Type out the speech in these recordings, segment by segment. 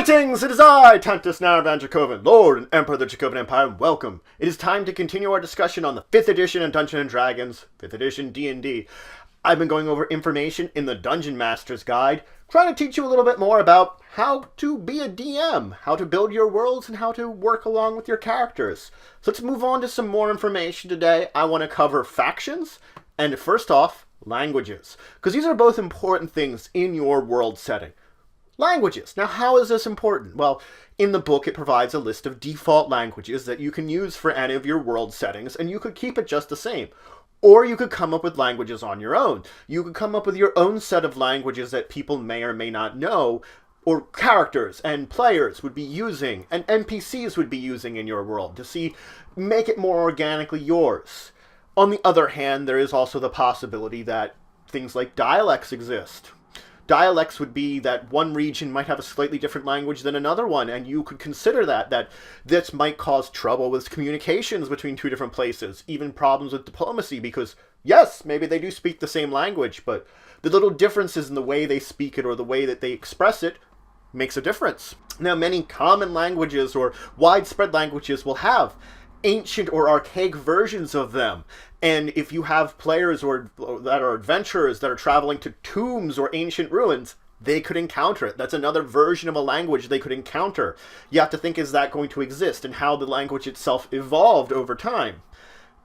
Greetings! It is I, Tantus Naravan Dracovin, Lord and Emperor of the Dracovin Empire, and welcome. It is time to continue our discussion on the 5th edition of Dungeons & Dragons, 5th edition D&D. I've been going over information in the Dungeon Master's Guide, trying to teach you a little bit more about how to be a DM, how to build your worlds, and how to work along with your characters. So let's move on to some more information today. I want to cover factions, and first off, languages, because these are both important things in your world setting. Languages. Now, how is this important? Well, in the book, it provides a list of default languages that you can use for any of your world settings, and you could keep it just the same. Or you could come up with languages on your own. You could come up with your own set of languages that people may or may not know, or characters and players would be using, and NPCs would be using in your world to make it more organically yours. On the other hand, there is also the possibility that things like dialects exist. Dialects would be that one region might have a slightly different language than another one, and you could consider that this might cause trouble with communications between two different places, even problems with diplomacy, because yes, maybe they do speak the same language, but the little differences in the way they speak it or the way that they express it makes a difference. Now, many common languages or widespread languages will have ancient or archaic versions of them. And if you have players that are adventurers that are traveling to tombs or ancient ruins, they could encounter it. That's another version of a language they could encounter. You have to think, is that going to exist, and how the language itself evolved over time.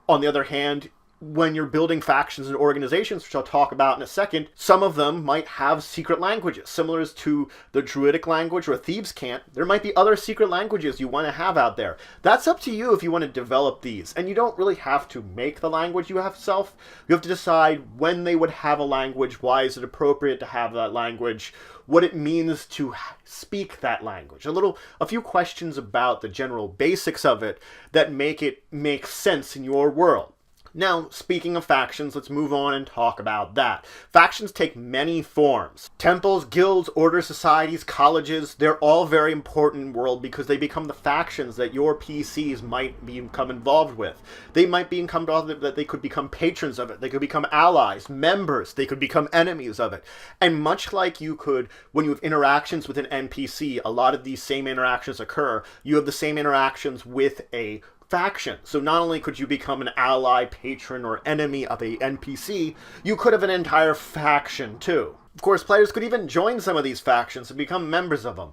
On the other hand, when you're building factions and organizations, which I'll talk about in a second, some of them might have secret languages, similar to the Druidic language or Thieves' Cant. There might be other secret languages you want to have out there. That's up to you if you want to develop these, and you don't really have to make the language you have yourself. You have to decide when they would have a language, why is it appropriate to have that language, what it means to speak that language. A few questions about the general basics of it that make it make sense in your world. Now, speaking of factions, let's move on and talk about that. Factions take many forms. Temples, guilds, orders, societies, colleges, they're all very important in the world because they become the factions that your PCs might become involved with. They might that they could become patrons of it. They could become allies, members. They could become enemies of it. And much like you could, when you have interactions with an NPC, a lot of these same interactions occur. You have the same interactions with a faction. So not only could you become an ally, patron, or enemy of a NPC, you could have an entire faction too. Of course, players could even join some of these factions and become members of them.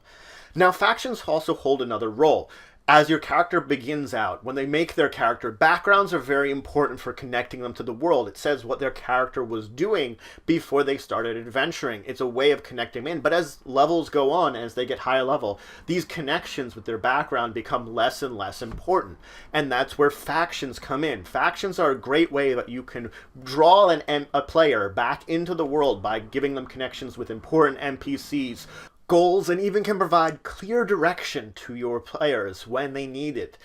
Now, factions also hold another role. As your character begins out, when they make their character, backgrounds are very important for connecting them to the world. It says what their character was doing before they started adventuring. It's a way of connecting them in. But as levels go on, as they get higher level, these connections with their background become less and less important. And that's where factions come in. Factions are a great way that you can draw a player back into the world by giving them connections with important NPCs, goals, and even can provide clear direction to your players when they need it.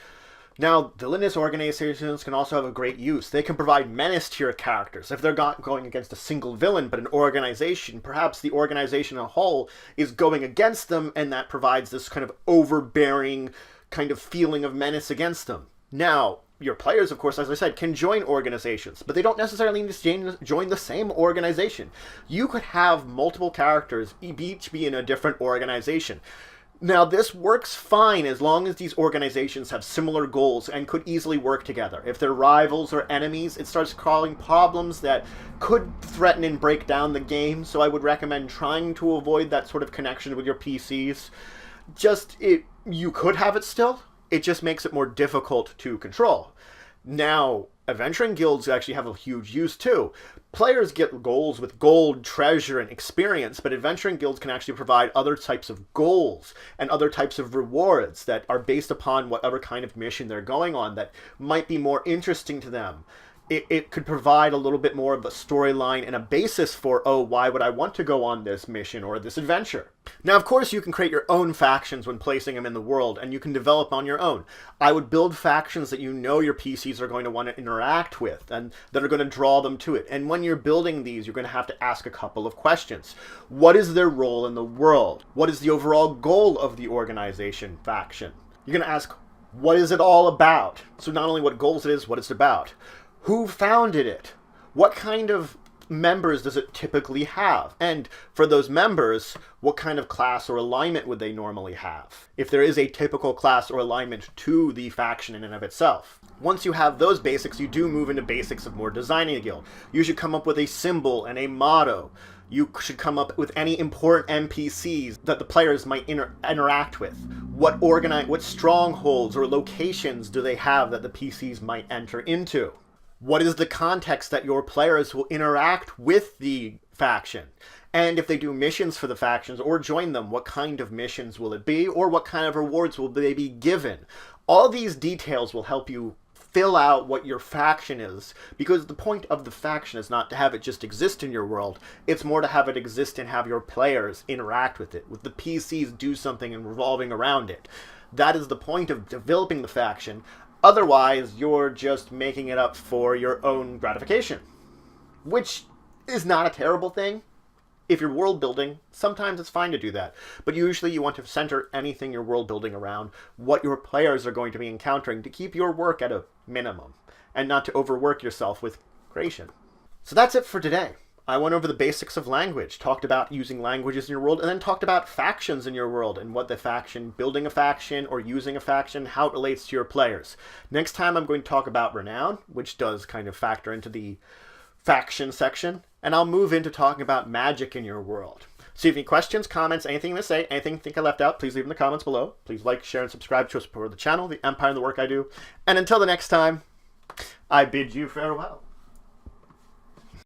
Now, villainous organizations can also have a great use. They can provide menace to your characters. If they're not going against a single villain, but an organization, perhaps the organization as a whole is going against them, and that provides this kind of overbearing kind of feeling of menace against them. Now, your players, of course, as I said, can join organizations, but they don't necessarily need to join the same organization. You could have multiple characters, each be in a different organization. Now, this works fine as long as these organizations have similar goals and could easily work together. If they're rivals or enemies, it starts causing problems that could threaten and break down the game, so I would recommend trying to avoid that sort of connection with your PCs. You could have it still. It just makes it more difficult to control. Now, adventuring guilds actually have a huge use too. Players get goals with gold, treasure, and experience, but adventuring guilds can actually provide other types of goals and other types of rewards that are based upon whatever kind of mission they're going on that might be more interesting to them. It could provide a little bit more of a storyline and a basis for, why would I want to go on this mission or this adventure? Now, of course, you can create your own factions when placing them in the world, and you can develop on your own. I would build factions that you know your PCs are going to want to interact with and that are going to draw them to it. And when you're building these, you're going to have to ask a couple of questions. What is their role in the world? What is the overall goal of the organization faction? You're going to ask, what is it all about? So not only what goals it is, what it's about. Who founded it? What kind of members does it typically have? And for those members, what kind of class or alignment would they normally have? If there is a typical class or alignment to the faction in and of itself. Once you have those basics, you do move into basics of more designing a guild. You should come up with a symbol and a motto. You should come up with any important NPCs that the players might interact with. What strongholds or locations do they have that the PCs might enter into? What is the context that your players will interact with the faction? And if they do missions for the factions or join them, what kind of missions will it be? Or what kind of rewards will they be given? All these details will help you fill out what your faction is, because the point of the faction is not to have it just exist in your world. It's more to have it exist and have your players interact with it, with the PCs do something and revolving around it. That is the point of developing the faction. Otherwise, you're just making it up for your own gratification, which is not a terrible thing. If you're world building, sometimes it's fine to do that. But usually you want to center anything you're world building around what your players are going to be encountering to keep your work at a minimum and not to overwork yourself with creation. So that's it for today. I went over the basics of language, talked about using languages in your world, and then talked about factions in your world and what the faction, building a faction or using a faction, how it relates to your players. Next time I'm going to talk about renown, which does kind of factor into the faction section, and I'll move into talking about magic in your world. So if you have any questions, comments, anything to say, anything you think I left out, please leave in the comments below. Please like, share, and subscribe to support the channel, the Empire, and the work I do. And until the next time, I bid you farewell.